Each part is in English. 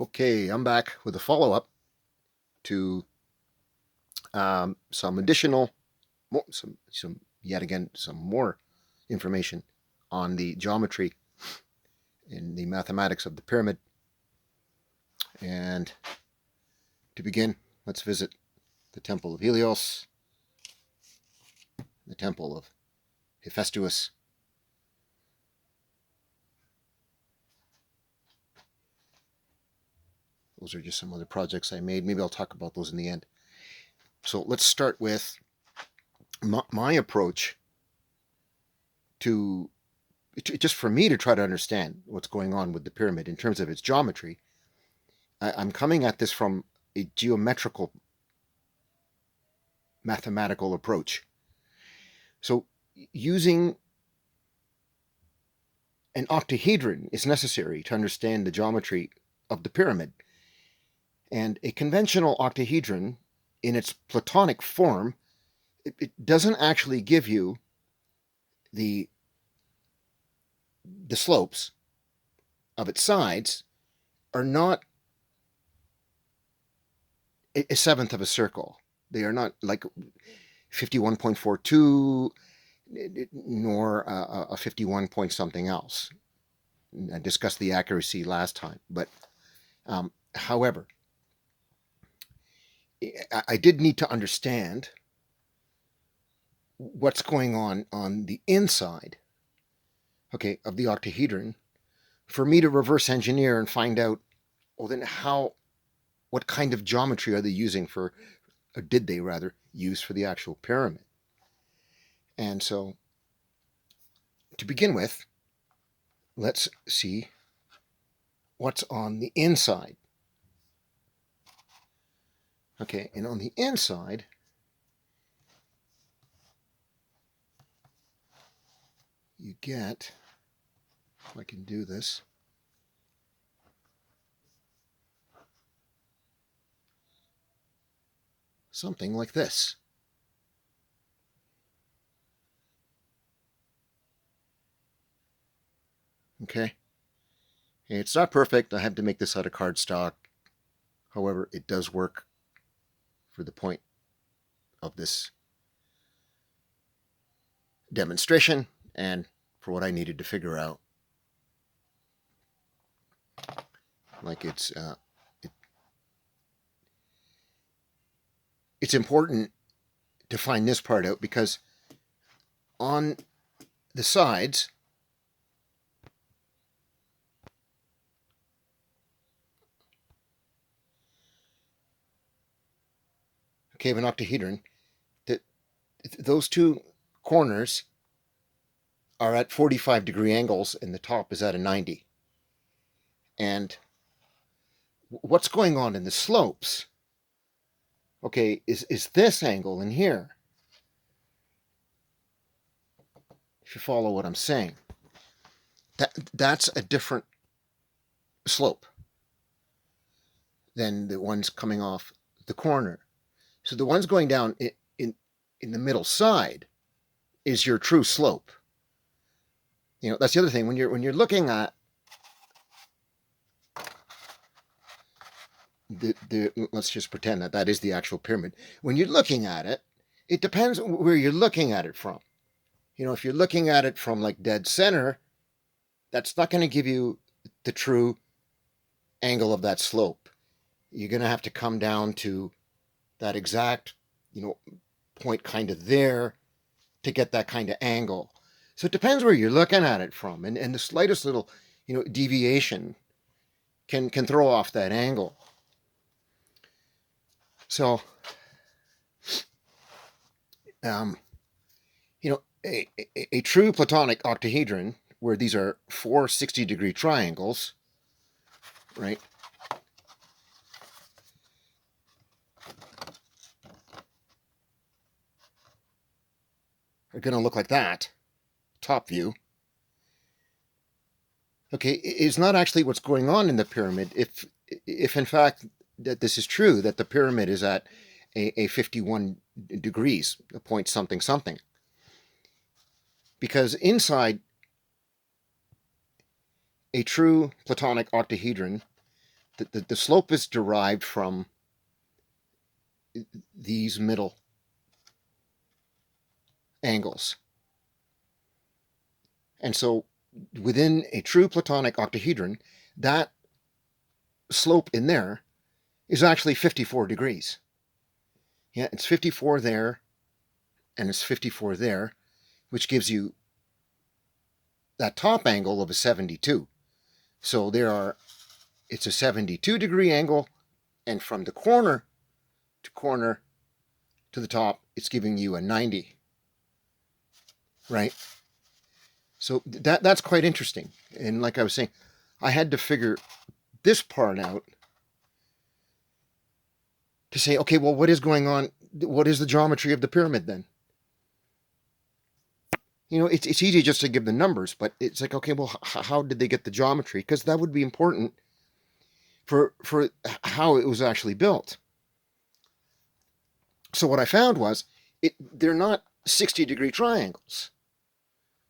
Okay, I'm back with a follow-up to some additional, some more information on the geometry in the mathematics of the pyramid. And to begin, let's visit the Temple of Helios, the Temple of Hephaestus. Those are just some other projects I made. Maybe I'll talk about those in the end. So let's start with my approach to just for me to try to understand what's going on with the pyramid in terms of its geometry. I'm coming at this from a geometrical mathematical approach. So using an octahedron is necessary to understand the geometry of the pyramid. And a conventional octahedron in its Platonic form, it doesn't actually give you the slopes of its sides are not a seventh of a circle. They are not like 51.42 nor a 51 point something else. I discussed the accuracy last time, but however, I did need to understand what's going on the inside, okay, of the octahedron for me to reverse engineer and find out, well, then what kind of geometry are they using for, or did they rather use for the actual pyramid? And so, to begin with, let's see what's on the inside. Okay, and on the inside, you get, if I can do this, something like this. Okay, it's not perfect. I have to make this out of cardstock. However, it does work for the point of this demonstration and for what I needed to figure out. Like it's important to find this part out because on the sides, okay, of an octahedron, that those two corners are at 45-degree angles and the top is at a 90. And what's going on in the slopes, okay, is this angle in here. If you follow what I'm saying, that's a different slope than the ones coming off the corner. So the ones going down in the middle side is your true slope. You know, that's the other thing when you're looking at let's just pretend that is the actual pyramid. When you're looking at it, it depends where you're looking at it from. You know, if you're looking at it from like dead center, that's not going to give you the true angle of that slope. You're going to have to come down to that exact, point kind of there to get that kind of angle. So it depends where you're looking at it from. And the slightest little, deviation can throw off that angle. So, a true Platonic octahedron, where these are 4 60-degree triangles, right? Are going to look like that, top view. Okay, is not actually what's going on in the pyramid. If in fact that this is true, that the pyramid is at a 51 degrees, a point something something. Because inside a true Platonic octahedron, the slope is derived from these middle angles. And so within a true Platonic octahedron, that slope in there is actually 54 degrees. Yeah, it's 54 there, and it's 54 there, which gives you that top angle of a 72. So it's a 72 degree angle, and from the corner to the top, it's giving you a 90, right? So that's quite interesting. And like I was saying, I had to figure this part out to say, okay, well, what is going on? What is the geometry of the pyramid then? It's easy just to give the numbers, but it's like, okay, well, how did they get the geometry? Because that would be important for how it was actually built. So what I found was they're not 60-degree triangles.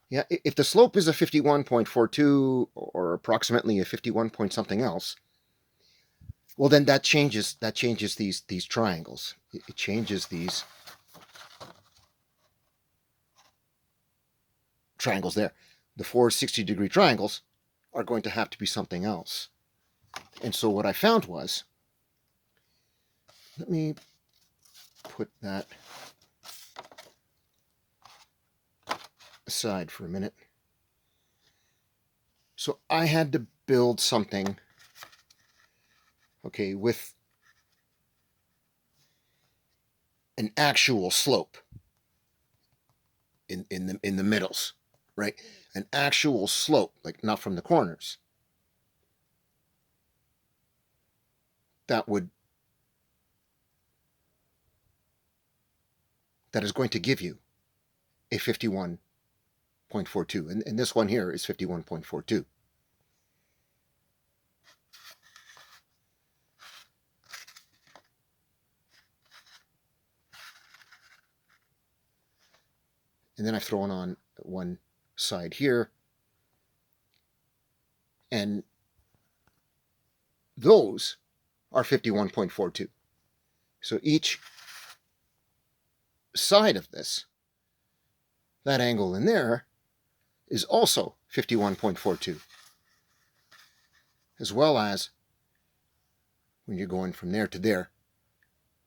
Yeah, if the slope is a 51.42 or approximately a 51 point something else, well, then that changes these triangles. It changes these triangles there. The 4 60-degree triangles are going to have to be something else. And so what I found was, let me put that aside for a minute. So I had to build something, okay, with an actual slope in the middles, right? An actual slope, like not from the corners. That is going to give you a 51.42. And this one here is 51.42. And then I've thrown on one side here. And those are 51.42. So each side of this, that angle in there, is also 51.42. As well as when you're going from there to there,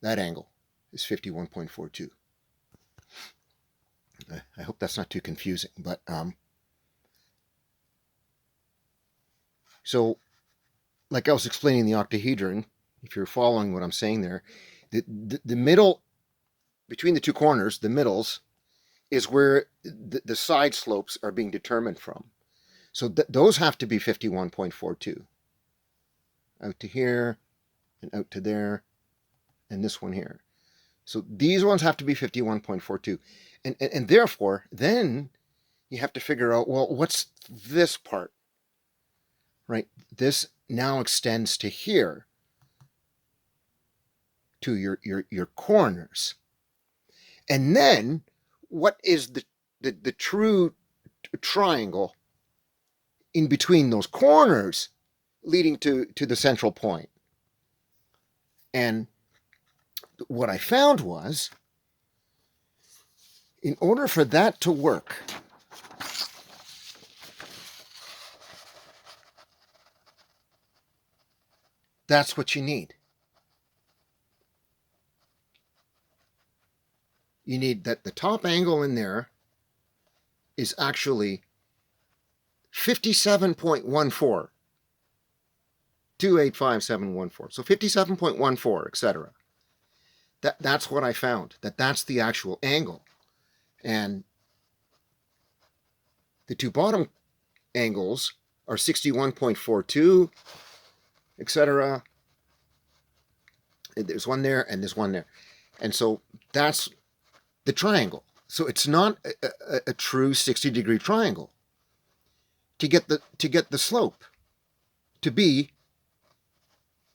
that angle is 51.42. I hope that's not too confusing, but so like I was explaining the octahedron, if you're following what I'm saying there, the middle between the two corners, the middles, is where the side slopes are being determined from. So those have to be 51.42. Out to here, and out to there, and this one here. So these ones have to be 51.42. And therefore, then you have to figure out, well, what's this part? Right? This now extends to here, to your corners. And then, what is the true triangle in between those corners leading to the central point? And what I found was, in order for that to work, that's what you need. You need that the top angle in there is actually 57.14. 285714. So 57.14, etc. That's what I found. That's the actual angle. And the two bottom angles are 61.42, etc. There's one there and there's one there. And so that's the triangle. So it's not a true 60-degree triangle. To get the slope to be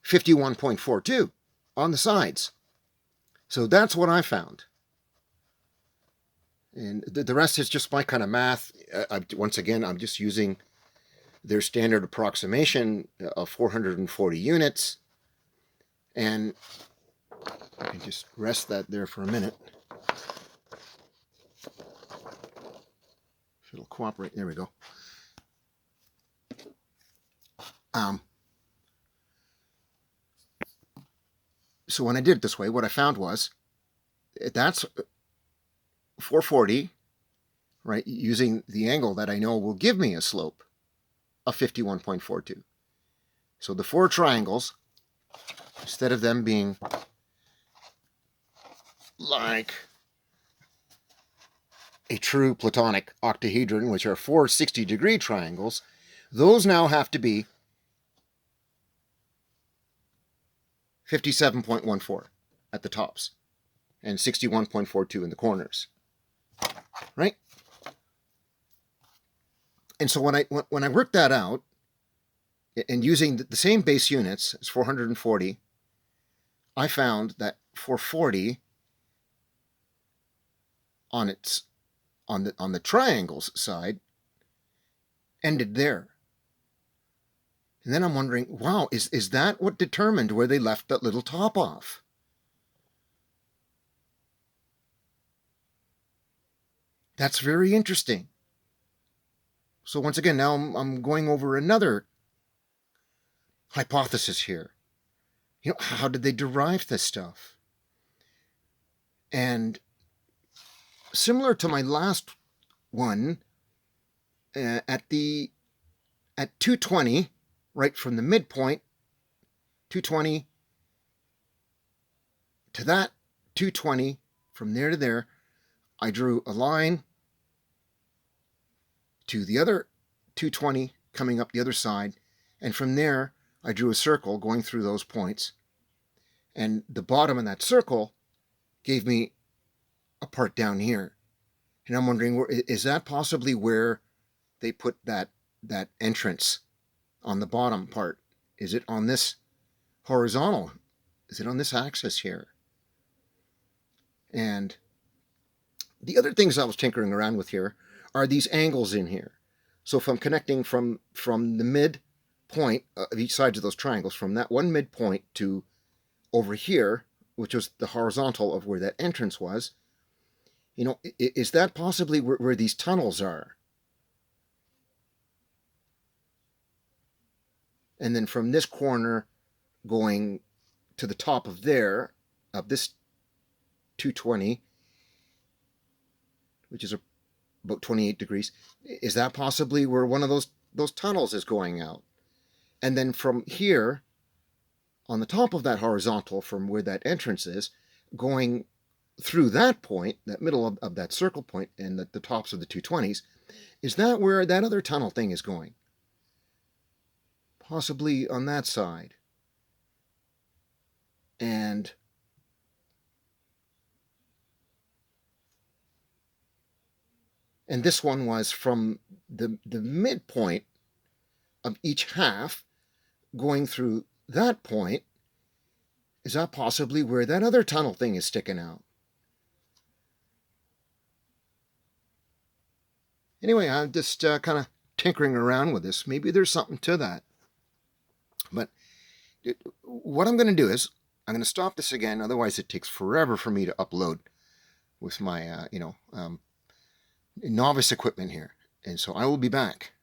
51.42 on the sides. So that's what I found. And the rest is just my kind of math. Once again, I'm just using their standard approximation of 440 units. And I can just rest that there for a minute. If it'll cooperate, there we go. So when I did it this way, what I found was that's 440, right, using the angle that I know will give me a slope of 51.42. So the four triangles, instead of them being like a true Platonic octahedron, which are four 60-degree triangles, those now have to be 57.14 at the tops and 61.42 in the corners, right? And so when I worked that out, and using the same base units as 440, I found that 440 on the triangles side ended there. And then I'm wondering, wow, is that what determined where they left that little top off? That's very interesting. So once again, now I'm going over another hypothesis here. You know, how did they derive this stuff? And similar to my last one, at 220, right from the midpoint, 220 to that 220, from there to there, I drew a line to the other 220 coming up the other side, and from there I drew a circle going through those points, and the bottom of that circle gave me a part down here. And I'm wondering, is that possibly where they put that entrance on the bottom part? Is it on this horizontal? Is it on this axis here? And the other things I was tinkering around with here are these angles in here. So if I'm connecting from the mid point of each side of those triangles, from that one midpoint to over here, which was the horizontal of where that entrance was, you know, is that possibly where these tunnels are? And then from this corner going to the top of there, of this 220, which is about 28 degrees, is that possibly where one of those tunnels is going out? And then from here, on the top of that horizontal, from where that entrance is, going through that point, that middle of that circle point, and the tops of the 220s, is that where that other tunnel thing is going? Possibly on that side. And this one was from the midpoint of each half going through that point. Is that possibly where that other tunnel thing is sticking out? Anyway, I'm just kind of tinkering around with this. Maybe there's something to that. But what I'm going to do is I'm going to stop this again. Otherwise, it takes forever for me to upload with my, novice equipment here. And so I will be back.